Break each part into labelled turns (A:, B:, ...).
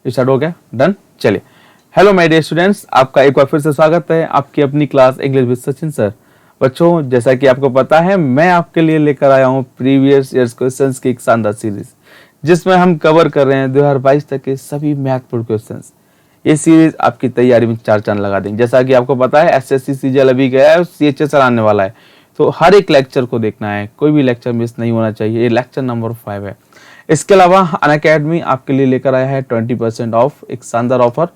A: Start हो गया, done. चलिए, हेलो माय डियर स्टूडेंट्स, आपका एक बार फिर से स्वागत है आपकी अपनी class English with Sachin sir. बच्चों, जैसा कि आपको पता है, मैं आपके लिए लेकर आया हूँ प्रीवियस ईयर्स क्वेश्चंस की एक शानदार सीरीज, जिसमें हम कवर कर रहे हैं 2022 तक के सभी महत्वपूर्ण क्वेश्चंस। ये सीरीज आपकी तैयारी में चार चांद लगा देंगे। जैसा कि आपको पता है, एसएससी सीजीएल अभी गया है और सीएचएसएल आने वाला है, तो हर एक लेक्चर को देखना है, कोई भी लेक्चर मिस नहीं होना चाहिए। ये लेक्चर नंबर 5 है। इसके अलावा अनअकैडमी आपके लिए लेकर आया है 20% ऑफ, एक शानदार ऑफर।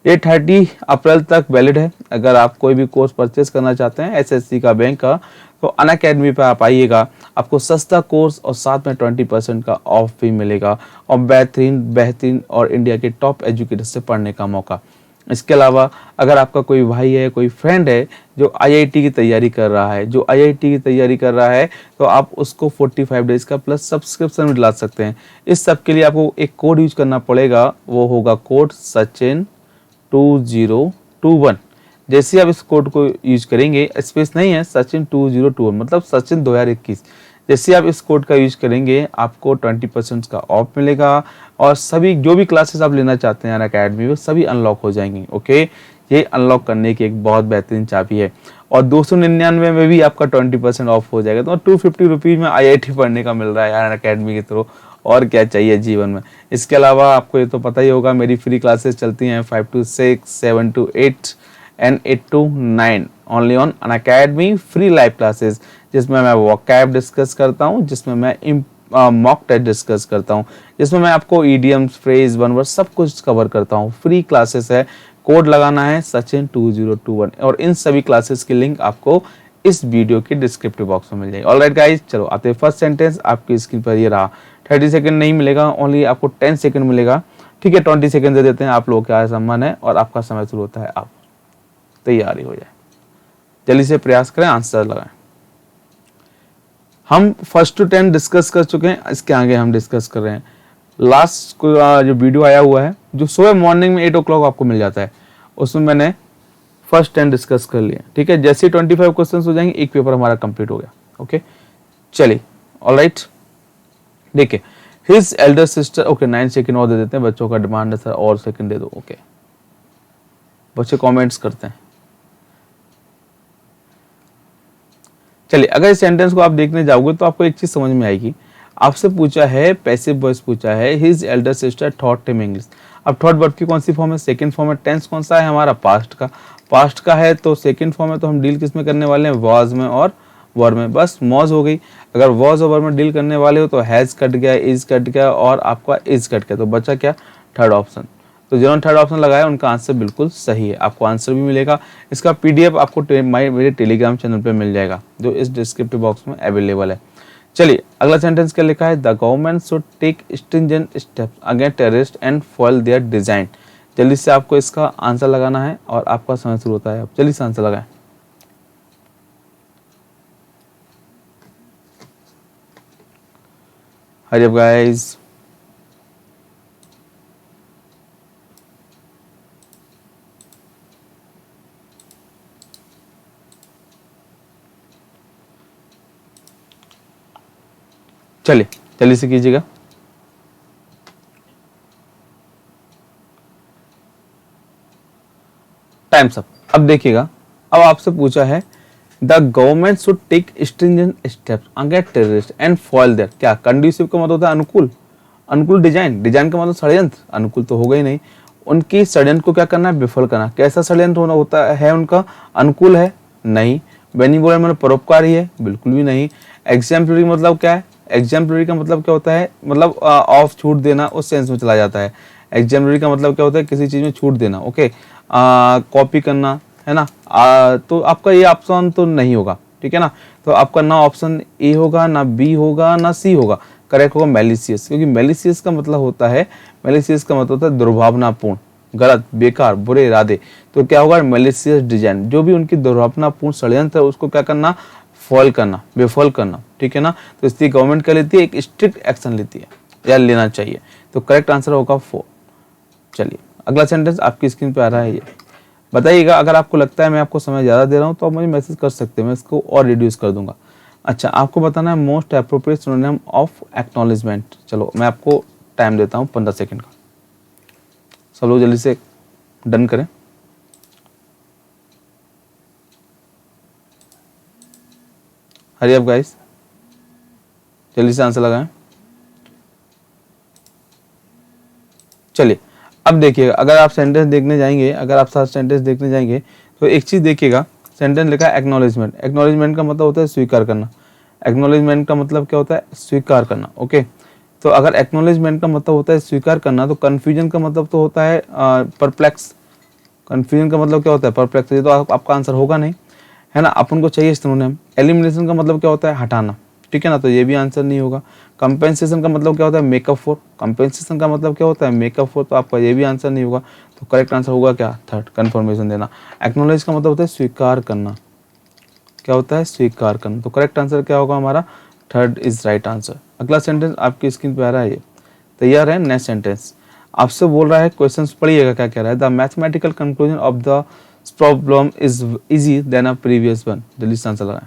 A: ये 30 अप्रैल तक वैलिड है। अगर आप कोई भी कोर्स परचेज करना चाहते हैं एसएससी का, बैंक का, तो अनअकैडमी पे आप आइएगा। आपको सस्ता कोर्स और साथ में 20% का ऑफ भी मिलेगा और बेहतरीन और इंडिया के टॉप एजुकेटर से पढ़ने का मौका। इसके अलावा अगर आपका कोई भाई है, कोई फ्रेंड है जो आईआईटी की तैयारी कर रहा है, तो आप उसको 45 डेज का प्लस सब्सक्रिप्शन भी दिला सकते हैं। इस सब के लिए आपको एक कोड यूज करना पड़ेगा, वो होगा कोड सचिन 2021। जैसे आप इस कोड को यूज करेंगे, स्पेस नहीं है, सचिन 2021 मतलब सचिन 2021। जैसे आप इस कोड का यूज करेंगे, आपको 20% का ऑफ मिलेगा और सभी जो भी क्लासेस आप लेना चाहते हैं अनअकैडमी में, सभी अनलॉक हो जाएंगी। ओके, ये अनलॉक करने की एक बहुत बेहतरीन चाबी है। और 299 में भी आपका 20% ऑफ हो जाएगा। तो 250 रुपीज में आईआईटी पढ़ने का मिल रहा है यार अनअकैडमी के थ्रू, और क्या चाहिए जीवन में। इसके अलावा आपको ये तो पता ही होगा, मेरी फ्री क्लासेस चलती हैं 5 to 6, 7 to 8 and 8 to 9 only on Unacademy free live classes, जिसमें मैं वोकैब डिस्कस करता हूँ, जिसमें मैं मॉक टेस्ट डिस्कस करता हूँ, जिसमें मैं आपको ईडियम्स, फ्रेज, वन वर्ड सब कुछ कवर करता हूँ। फ्री क्लासेस है, कोड लगाना है सचिन 2021 और इन सभी क्लासेस की लिंक आपको इस वीडियो के डिस्क्रिप्टिव बॉक्स में मिल जाएगी। ऑलराइट गाइस, चलो आते हैं फर्स्ट सेंटेंस। आपकी स्क्रीन पर ये रहा। 30 सेकंड नहीं मिलेगा, ओनली आपको 10 सेकंड मिलेगा। ठीक है, 20 सेकंड दे देते हैं, आप लोगों का सम्मान है और आपका समय शुरू होता है। आप तैयारी हो जाए, जल्दी से प्रयास करें, आंसर लगाएं। हम 1 to 10 डिस्कस कर चुके हैं, इसके आगे हम डिस्कस कर रहे हैं। लास्ट जो वीडियो आया हुआ है, जो सुबह मॉर्निंग में 8 o'clock आपको मिल जाता है, उसमें मैंने फर्स्ट 10 डिस्कस कर लिया। ठीक है, जैसे 25 क्वेश्चन हो जाएंगे, एक पेपर हमारा कंप्लीट हो गया। ओके, चलिए, ऑलराइट। देखिए, his Elder sister, okay 9 second और दे देते हैं, बच्चों का डिमांड है सर और सेकंड दे दो। ओके, बच्चे कमेंट्स करते हैं। चलिए, अगर इस सेंटेंस को आप देखने जाओगे तो आपको एक चीज समझ में आएगी। आपसे पूछा है, पैसिव वॉइस पूछा है, his Elder sister taught him English. अब थॉट वर्ब की कौन सी फॉर्म है? सेकंड फॉर्म है। टेंस कौन सा है हमारा? पास्ट का है, तो सेकंड फॉर्म है, तो हम डील किस में करने वाले हैं? वॉज में और वर में। बस मॉज हो गई। अगर वॉज और वर में डील करने वाले हो तो हैज कट गया, इज कट गया और आपका इज कट गया, तो बचा क्या? Third option. तो जिन्होंने थर्ड ऑप्शन लगाया उनका आंसर बिल्कुल सही है। आपको आंसर भी मिलेगा। इसका पीडीएफ आपको मेरे टेलीग्राम चैनल पे मिल जाएगा, जो इस डिस्क्रिप्टिव बॉक्स में अवेलेबल है। चलिए, अगला सेंटेंस क्या लिखा है? The government should take stringent steps against terrorist and fall their design. जल्दी से आपको इसका आंसर लगाना है और आपका समय शुरू होता है। आप जल्दी से आंसर लगाएं। Hurry up guys. चलिए, जल्दी से कीजिएगा। Time's up. अब देखिएगा, अब आपसे पूछा है the government should take stringent steps against terrorist and fall their. क्या कंड्यूसिव का मतलब होता है अनुकूल, अनुकूल डिजाइन, डिजाइन का मतलब षड्यंत्र, अनुकूल तो होगा ही नहीं। उनकी षड्यंत्र को क्या करना है? विफल करना। कैसा षड्यंत्र होना होता है उनका? अनुकूल है? नहीं। बेनिवोलेंट मतलब परोपकारी है? बिल्कुल भी नहीं। एग्जाम्पलरी मतलब क्या है? एग्जाम्पलरी का मतलब क्या होता है? मतलब ऑफ छूट देना, उस सेंस में चला जाता है। एग्जाम्पलरी का मतलब क्या होता है? किसी चीज में छूट देना। ओके, कॉपी करना है ना। तो आपका ये ऑप्शन तो नहीं होगा, ठीक है ना। तो आपका ना ऑप्शन ए होगा, ना बी होगा, ना सी होगा। करेक्ट होगा मैलिशियस, क्योंकि मैलिशियस का मतलब होता है, मैलिशियस का मतलब होता है दुर्भावनापूर्ण, गलत, बेकार, बुरे इरादे। तो क्या होगा? Malicious design. जो भी उनकी दुर्भावनापूर्ण षड्यंत्र है उसको क्या करना? फॉल करना, विफल करना, ठीक है ना। तो इसलिए गवर्नमेंट क्या लेती है? एक स्ट्रिक्ट एक्शन लेती है या लेना चाहिए। तो करेक्ट आंसर होगा 4। चलिए, अगला सेंटेंस आपकी स्क्रीन पे आ रहा है, ये बताइएगा। अगर आपको लगता है मैं आपको समय ज़्यादा दे रहा हूँ तो आप मुझे मैसेज कर सकते हैं, मैं इसको और रिड्यूस कर दूंगा। अच्छा, आपको बताना है most appropriate synonym of acknowledgement. चलो, मैं आपको टाइम देता हूँ 15 सेकंड का। सब लोग जल्दी से डन करें। हरी अप गाइस, जल्दी से आंसर लगाएं। चलिए अब देखिएगा, अगर आप सेंटेंस देखने जाएंगे, अगर आप साथ सेंटेंस देखने जाएंगे तो एक चीज देखिएगा, सेंटेंस लिखा है एक्नॉलेजमेंट। एक्नॉलेजमेंट का मतलब होता है स्वीकार करना। एक्नॉलेजमेंट का मतलब क्या होता है? स्वीकार करना। ओके, तो अगर एक्नॉलेजमेंट का मतलब होता है स्वीकार करना, तो कन्फ्यूजन का मतलब तो होता है परप्लेक्स। कन्फ्यूजन का मतलब क्या होता है? परप्लेक्स। ये तो आपका आंसर होगा नहीं, है ना। अपन को चाहिए सिनोनिम। एलिमिनेशन का मतलब क्या होता है? हटाना, ठीक है ना, तो ये भी आंसर नहीं होगा। कंपेंसेशन का मतलब क्या होता है? Makeup for. कंपेंसेशन का मतलब क्या होता है? मेकअप फॉर, तो आपका ये भी आंसर नहीं होगा। तो करेक्ट आंसर होगा क्या? थर्ड, कंफर्मेशन देना। एक्नॉलेज का मतलब होता है स्वीकार करना। क्या होता है? स्वीकार करना। तो करेक्ट आंसर क्या होगा हमारा? Third is right answer. अगला सेंटेंस आपकी स्क्रीन पे आ रहा है, ये तैयार है? नेक्स्ट सेंटेंस आपसे बोल रहा है, क्वेश्चन पढ़िएगा क्या कह रहा है। The mathematical conclusion of the problem is easy than a previous one. जल्दी से आंसर लगाएं।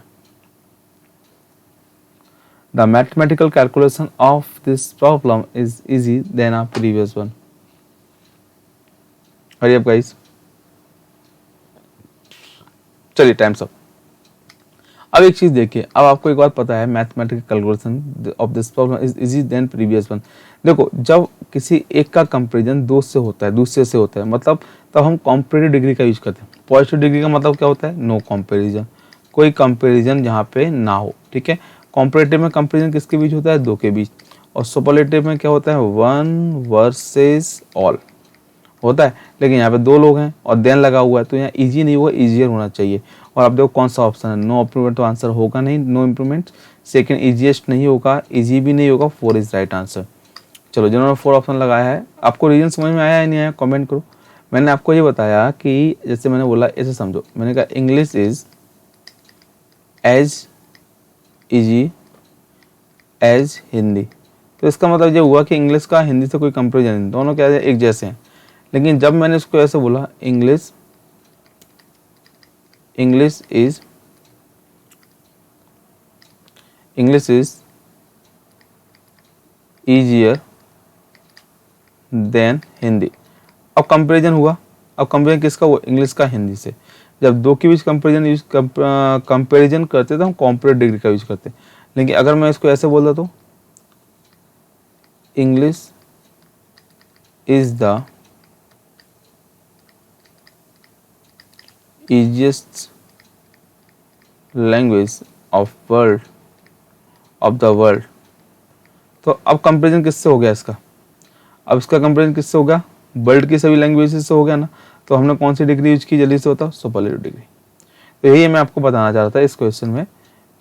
A: The mathematical calculation of this problem is easy than a previous one. Hurry up guys. चलिए टाइम्स अप। अब एक चीज देखिए, अब आपको एक बात पता है, mathematical calculation of this problem is easy than previous one. देखो, जब किसी एक का कंपेरिजन दूसरे से होता है, मतलब तब हम कॉम्परेटिव डिग्री का यूज करते हैं। पॉजिटिव डिग्री का मतलब क्या होता है? नो कंपेरिजन, कोई कंपेरिजन जहाँ पे ना हो, ठीक है। कॉम्परेटिव में कंपेरिजन किसके बीच होता है? दो के बीच। और सुपरलेटिव में क्या होता है? वन वर्सेस ऑल होता है। लेकिन यहाँ पे दो लोग हैं और देन लगा हुआ है, तो यहाँ इजी नहीं होगा, इजियर होना चाहिए। और आप देखो कौन सा ऑप्शन है, नो इम्प्रूवमेंट, तो आंसर होगा नहीं, नो इम्प्रूवमेंट। सेकंड इजीएस्ट नहीं होगा, इजी भी नहीं होगा, फोर इज राइट आंसर। चलो, जिन्होंने फोर ऑप्शन लगाया है, आपको रीजन समझ में आया या नहीं आया? कमेंट करो। मैंने आपको ये बताया कि जैसे मैंने बोला ऐसे समझो, मैंने कहा English is as easy as Hindi, तो इसका मतलब ये हुआ कि इंग्लिश का हिंदी से कोई कंपेरिजन नहीं, दोनों क्या है? एक जैसे हैं। लेकिन जब मैंने इसको ऐसे बोला, English is easier than Hindi, अब कंपेरिजन हुआ। अब कंपेरिजन किसका हुआ? इंग्लिश का हिंदी से। जब दो के बीच कंपेरिजन करते तो हम कॉम्परेटिव डिग्री का यूज करते। लेकिन अगर मैं इसको ऐसे बोल देता, तो English is the easiest language of the world, तो अब कंपेरिजन किससे हो गया इसका? अब इसका कंपेरिजन किससे हो गया? वर्ल्ड की सभी लैंग्वेजेस से हो गया ना। तो हमने कौन सी डिग्री यूज की? जल्दी से होता सुपरलेटिव डिग्री। तो यही मैं आपको बताना चाह रहा था इस क्वेश्चन में।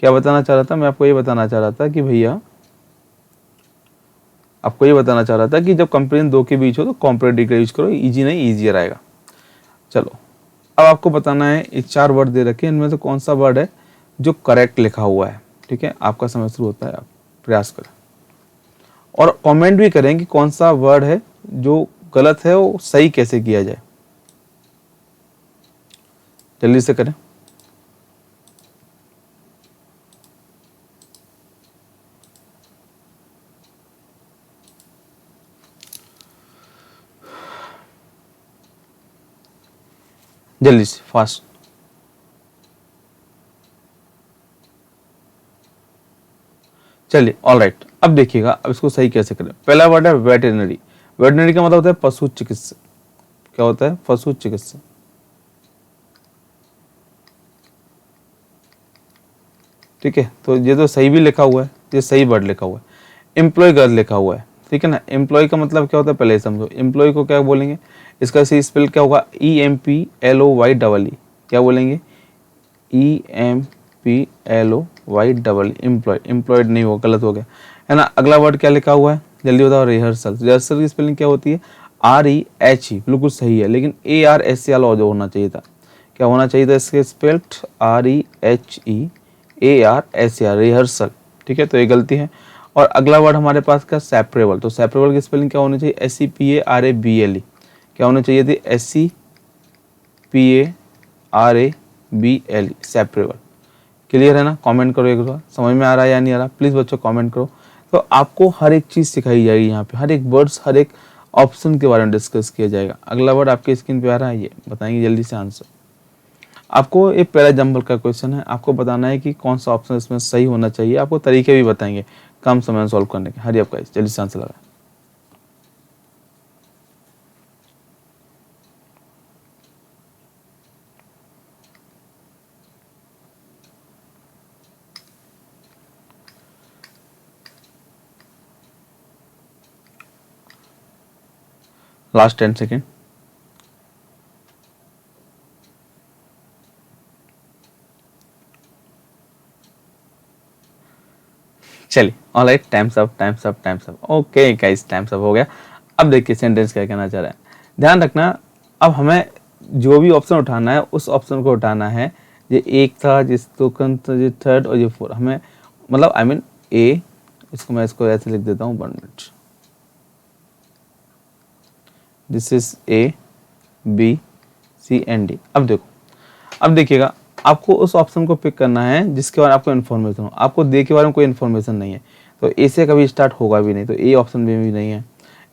A: क्या बताना चाह रहा था मैं? आपको ये बताना चाह रहा था कि भैया, आपको ये बताना चाह रहा था कि जब कंपेरिजन दो के बीच हो तो कॉम्परेटिव डिग्री यूज करो, इजी नहीं ईजियर आएगा। चलो, अब आपको बताना है, ये चार वर्ड दे रखे हैं, इनमें से कौन सा वर्ड है जो करेक्ट लिखा हुआ है, ठीक है। आपका समय शुरू होता है, आप प्रयास करें और कमेंट भी करें कि कौन सा वर्ड है जो गलत है, वो सही कैसे किया जाए। जल्दी से करें। जल्दी से, फास्ट। चलिए, ऑल राइट। अब देखिएगा, अब इसको सही कैसे करें। पहला वर्ड है वेटरनरी। वेटरनरी का मतलब होता है पशु चिकित्सक। क्या होता है? पशु चिकित्सक, ठीक है। तो ये तो सही भी लिखा हुआ है, ये सही वर्ड लिखा हुआ है। एम्प्लॉय गलत लिखा हुआ है, ठीक है ना। एम्प्लॉय का मतलब क्या होता है पहले समझो। एम्प्लॉय को क्या बोलेंगे? इसका सही स्पेल क्या होगा? EMPLOY, क्या बोलेंगे? EMPLOY, employ. एम्प्लॉयड नहीं होगा, गलत हो गया, है ना। अगला वर्ड क्या लिखा हुआ है? जल्दी बताओ। रिहर्सल। रिहर्सल की स्पेलिंग क्या होती है? REHE, बिल्कुल सही है, लेकिन ARSAL जो होना चाहिए था। क्या होना चाहिए था इसके स्पेल्ड? REHEARSAL, रिहर्सल, ठीक है। तो ये गलती है। और अगला वर्ड हमारे पास क्या? सेपरेबल। तो सेपरेबल की स्पेलिंग क्या होनी चाहिए? SEPARABLE, क्या होनी चाहिए थी? SEPARABLE, separable. क्लियर है ना? कमेंट करो एक बार, समझ में आ रहा है या नहीं आ रहा? प्लीज बच्चों कमेंट करो। तो आपको हर एक चीज सिखाई जाएगी यहाँ पे, हर एक वर्ड्स, हर एक ऑप्शन के बारे में डिस्कस किया जाएगा। अगला वर्ड आपके स्क्रीन पे आ रहा है, ये बताएंगे जल्दी से आंसर। आपको एक पहला एग्जाम्पल का क्वेश्चन है, आपको बताना है कि कौन सा ऑप्शन इसमें सही होना चाहिए। आपको तरीके भी बताएंगे कम समय में सॉल्व करने के। हरी आपका जल्दी से आंसर लगा। Last 10 second. चलिए all right, times up times up times up. Okay guys, times up हो गया। अब देखिए सेंटेंस क्या कहना चाह रहा है, ध्यान रखना। अब हमें जो भी ऑप्शन उठाना है उस ऑप्शन को उठाना है। ये एक था, जिस सेकंड, ये थर्ड और ये फोर। हमें मतलब आई मीन ए, इसको मैं इसको ऐसे लिख देता हूँ, 1 minute. This is A, B, C and D. अब देखो, अब देखिएगा, आपको उस ऑप्शन को पिक करना है जिसके बारे में आपको इन्फॉर्मेशन हो। आपको दे के बारे में कोई इन्फॉर्मेशन नहीं है तो ए से कभी स्टार्ट होगा भी नहीं, तो ए ऑप्शन में भी नहीं है।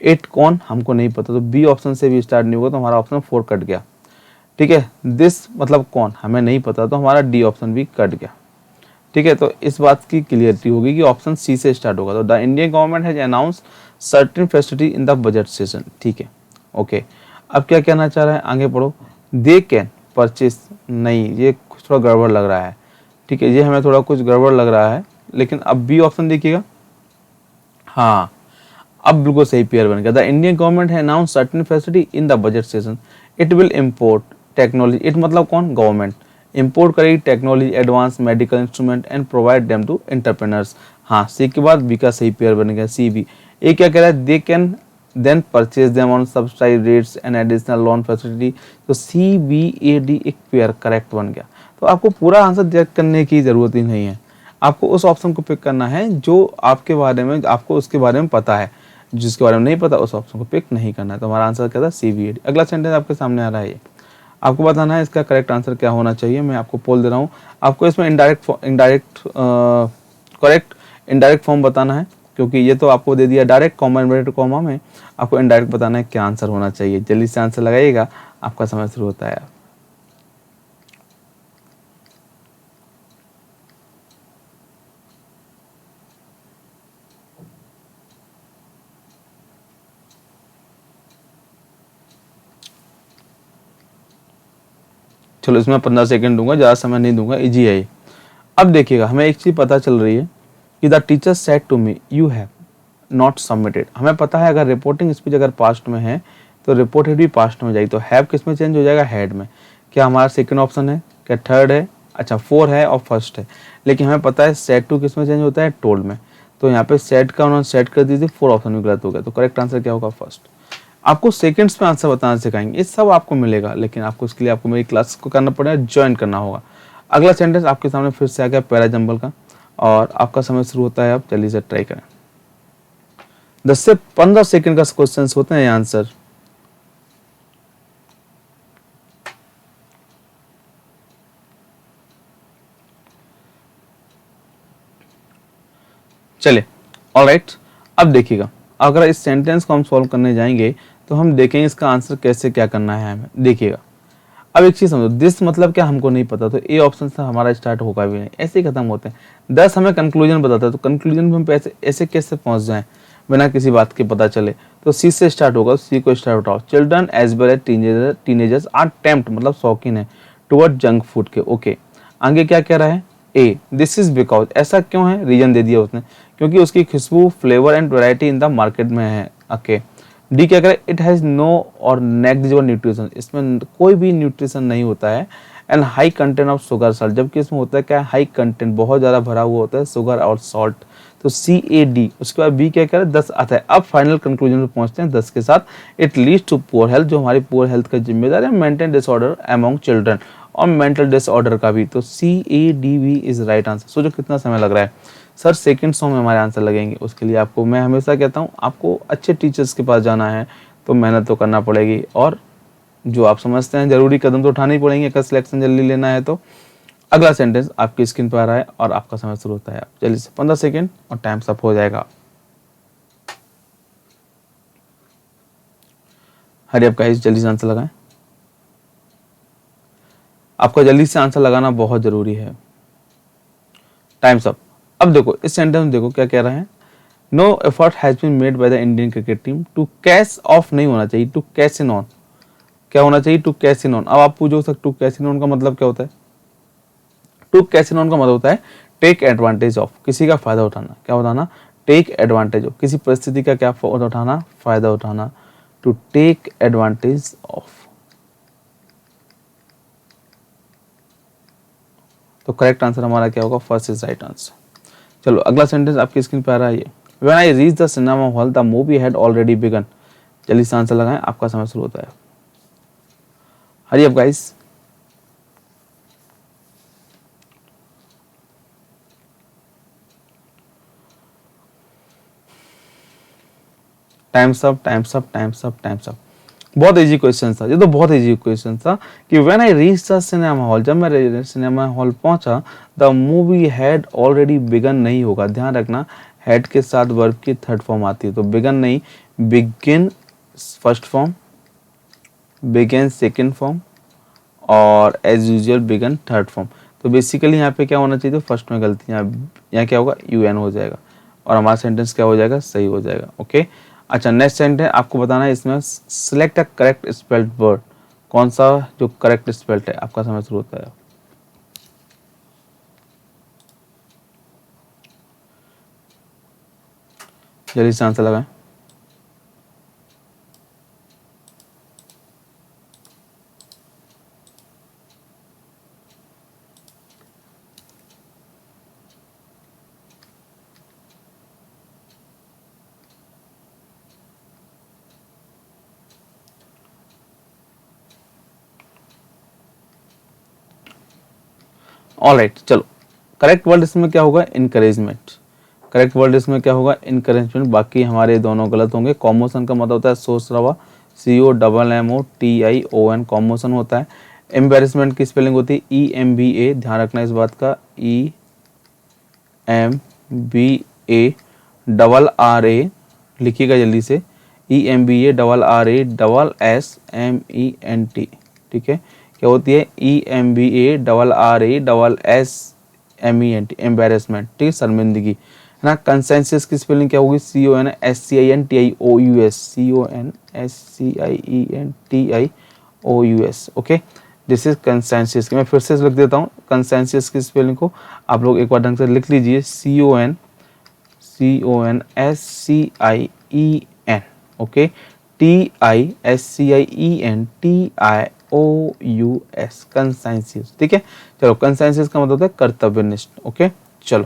A: एट कौन, हमको नहीं पता, तो बी ऑप्शन से भी स्टार्ट नहीं होगा, तो हमारा ऑप्शन 4 कट गया। ठीक है, दिस मतलब कौन, हमें नहीं पता, तो हमारा डी ऑप्शन भी कट गया। ठीक है, तो इस बात की क्लियरिटी होगी कि ऑप्शन सी से स्टार्ट होगा। तो the Indian government has announce certain facility in the budget session. ठीक है, ओके। अब क्या कहना चाह रहा है, आगे पढ़ो। दे कैन परचेज, नहीं ये कुछ थोड़ा गड़बड़ लग रहा है। ठीक है, ये हमें थोड़ा कुछ गड़बड़ लग रहा है, लेकिन अब बी ऑप्शन देखिएगा। हाँ, अब बिल्कुल सही पेयर बन गया। द इंडियन गवर्नमेंट है announce certain facility in the budget session, it will import technology. It मतलब कौन, गवर्नमेंट इम्पोर्ट करेगी technology, advance medical instrument and provide them to entrepreneurs. हाँ, सी के बाद बी का सही पेयर बन गया, सी बी। ए क्या कह रहा है, they can then purchase them on subsidised rates and additional loan facility. तो सी बी ए डी एक पेयर करेक्ट बन गया। तो आपको पूरा आंसर चेक करने की जरूरत ही नहीं है, आपको उस ऑप्शन को पिक करना है जो आपके बारे में, आपको उसके बारे में पता है। जिसके बारे में नहीं पता उस ऑप्शन को पिक नहीं करना है। तो हमारा आंसर क्या था, सी बी ए डी। अगला सेंटेंस आपके सामने आ रहा है, ये आपको बताना है इसका करेक्ट आंसर क्या होना चाहिए। मैं आपको पोल दे रहा हूँ, आपको इसमें करेक्ट इनडायरेक्ट फॉर्म बताना है, क्योंकि ये तो आपको दे दिया डायरेक्ट कॉमा इन्वर्टेड कॉमा में। आपको इनडायरेक्ट बताना है क्या आंसर होना चाहिए। जल्दी से आंसर लगाइएगा, आपका समय शुरू होता है। चलो इसमें 15 सेकंड दूंगा, ज़्यादा समय नहीं दूंगा, इजी है ये। अब देखिएगा, हमें एक चीज़ पता चल रही है कि the teacher said to me you have not submitted. हमें पता है अगर रिपोर्टिंग स्पीच अगर पास्ट में है तो रिपोर्टेड भी पास्ट में जाएगी, तो हैव किस में चेंज हो जाएगा, हेड में। क्या हमारा सेकंड ऑप्शन है, क्या थर्ड है, अच्छा 4 है और फर्स्ट है। लेकिन हमें पता है सेड टू किस में चेंज होता है, टोल्ड में। तो यहाँ पे सेड का उन्होंने सेट कर दी थी, 4 ऑप्शन में गलत हो गया। तो करेक्ट आंसर क्या होगा, फर्स्ट। आपको सेकंड्स में आंसर बताना सिखाएंगे, ये सब आपको मिलेगा, लेकिन आपको इसके लिए आपको मेरी क्लास को करना पड़ेगा, ज्वाइन करना होगा। अगला सेंटेंस आपके सामने फिर से आ गया पैरा जंबल का, और आपका समय शुरू होता है। आप जल्दी से ट्राई करें, 10 से 15 सेकंड का क्वेश्चन होते हैं आंसर। चलिए ऑलराइट, अब देखिएगा, अगर इस सेंटेंस को हम सॉल्व करने जाएंगे तो हम देखेंगे इसका आंसर कैसे क्या करना है हमें। देखिएगा, अब एक चीज समझो, दिस मतलब क्या हमको नहीं पता, तो ए ऑप्शन से हमारा स्टार्ट होगा भी नहीं, ऐसे ही खत्म होते हैं। 10 हमें कंक्लूजन बताता है, तो कंक्लूजन में हम ऐसे ऐसे कैसे पहुंच जाएं बिना किसी बात के पता चले। तो सी से स्टार्ट होगा, सी को स्टार्ट उठाओ। Children as well as teenagers are tempt, मतलब शौकीन है, टुवर्ड जंक फूड के। ओके, आगे क्या कह रहा है, ए दिस इज बिकॉज, ऐसा क्यों है, रीजन दे दिया उसने, क्योंकि उसकी खुशबू, flavour and variety in the market में है। ओके, डी क्या करे, it has no or negligible nutrition, इसमें कोई भी न्यूट्रिशन नहीं होता है। And high content of sugar salt, जबकि इसमें होता है क्या, हाई कंटेंट, बहुत ज्यादा भरा हुआ होता है शुगर और सॉल्ट। तो सी ए डी। उसके बाद बी क्या करे, 10 आता है। अब फाइनल कंक्लूजन में पहुंचते हैं 10 के साथ, it leads to poor health, जो हमारी पुअर हेल्थ का जिम्मेदार है, मेंटल डिसऑर्डर अमॉन्ग चिल्ड्रन, और मेंटल डिसऑर्डर का भी। तो C A D B is right answer. सोचो कितना समय लग रहा है सर, सेकंड्स में हमारे आंसर लगेंगे। उसके लिए आपको मैं हमेशा कहता हूँ, आपको अच्छे टीचर्स के पास जाना है तो मेहनत तो करना पड़ेगी, और जो आप समझते हैं जरूरी कदम तो उठाने ही पड़ेंगे अगर सिलेक्शन जल्दी लेना है तो। अगला सेंटेंस आपकी स्क्रीन पर आ रहा है और आपका समय शुरू होता है। आप जल्दी से 15 सेकंड और टाइम अप हो जाएगा। हरी आप गाइस जल्दी से आंसर लगाएं। आपको जल्दी से आंसर लगाना बहुत जरूरी है। Times up. अब देखो इस सेंटेंस में देखो क्या कह रहा है, no effort has been made by the Indian cricket team to cash off नहीं होना चाहिए, टू कैश इन ऑन। क्या होना चाहिए? To cash in on. अब आप पूछो टू कैश इन ऑन का मतलब क्या होता है? टू कैश इन ऑन का मतलब होता है टेक एडवांटेज ऑफ, किसी का फायदा उठाना। क्या उठाना? टेक एडवांटेज ऑफ, किसी परिस्थिति का क्या उठाना? फायदा उठाना। To take advantage of. तो करेक्ट आंसर हमारा क्या होगा? First is right answer. चलो अगला सेंटेंस आपकी स्क्रीन पे आ रहा है ये, when I reach the cinema hall the movie had already begun. जल्दी से आंसर लगाएं, आपका समय शुरू होता है। Hurry up guys. Times up, times up, times up, times up. बहुत इजी क्वेश्चन था ये, तो बहुत इजी क्वेश्चन था कि when I reach the cinema hall, जब मैं सिनेमा हॉल पहुंचा, the movie had already begun नहीं होगा। ध्यान रखना हैड के साथ वर्ब की थर्ड फॉर्म आती है, तो बिगन नहीं, begin first form, begin second form और as usual begun third form. तो बेसिकली यहाँ पे क्या होना चाहिए? तो फर्स्ट में गलती, यहाँ क्या होगा? यूएन हो जाएगा और हमारा सेंटेंस क्या हो जाएगा? सही हो जाएगा। ओके अच्छा, नेक्स्ट सेंटेंस आपको बताना है, इसमें select a correct spelled word. कौन सा जो करेक्ट स्पेल्ड है? आपका समय शुरू होता है। जल्दी से आंसर लगाएं। ऑलराइट चलो, करेक्ट वर्ड इसमें क्या होगा? इनकरेजमेंट। करेक्ट वर्ड इसमें क्या होगा? इनकरेजमेंट। बाकी हमारे दोनों गलत होंगे। कॉमोशन का मतलब होता है सोच रवा, COMMOTION कॉमोशन होता है। एम्बेरसमेंट की स्पेलिंग होती है EMBA। ध्यान रखना इस बात का, EMBA लिखिएगा जल्दी से, EMBARRASSMENT। ठीक है, क्या होती है? EMBARRASSMENT, embarrassment. ठीक है, शर्मिंदगी है ना। कंसेंसस की स्पेलिंग क्या होगी? CONSCINTIOUS। Okay, this is consensus. मैं फिर से लिख देता हूँ कंसेंसस की स्पेलिंग को, आप लोग एक बार ढंग से लिख लीजिए। CONSCIEN, okay, TISCIENTIOUS, consensus. ठीक है, चलो कंसेंसस का मतलब होता है कर्तव्यनिष्ठ। ओके चलो,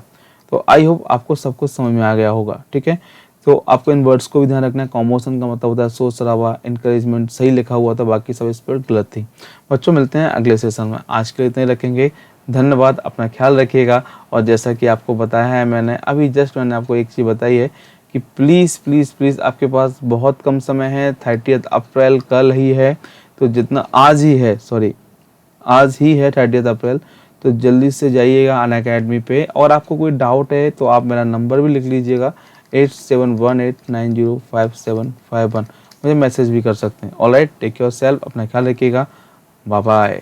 A: तो आई होप आपको सब कुछ समझ में आ गया होगा। ठीक है, तो आपको इन वर्ड्स को भी ध्यान रखना है। कॉमोशन का मतलब होता है सोच सरावा, इनकरेजमेंट सही लिखा हुआ था, बाकी सब इस पर गलत थी। बच्चों मिलते हैं अगले सेशन में, आज के लिए इतने रखेंगे। धन्यवाद, अपना ख्याल रखिएगा। और जैसा कि आपको बताया है मैंने अभी जस्ट, मैंने आपको एक चीज़ बताई है कि प्लीज़ प्लीज़ प्लीज़ आपके पास बहुत कम समय है, 30 अप्रैल कल ही है, तो जितना आज ही है, सॉरी आज ही है 30 अप्रैल, तो जल्दी से जाइएगा अनअकैडमी पे। और आपको कोई डाउट है तो आप मेरा नंबर भी लिख लीजिएगा 8718905751, मुझे मैसेज भी कर सकते हैं। ऑलराइट, टेक योर सेल्फ, अपना ख्याल रखिएगा। Bye bye.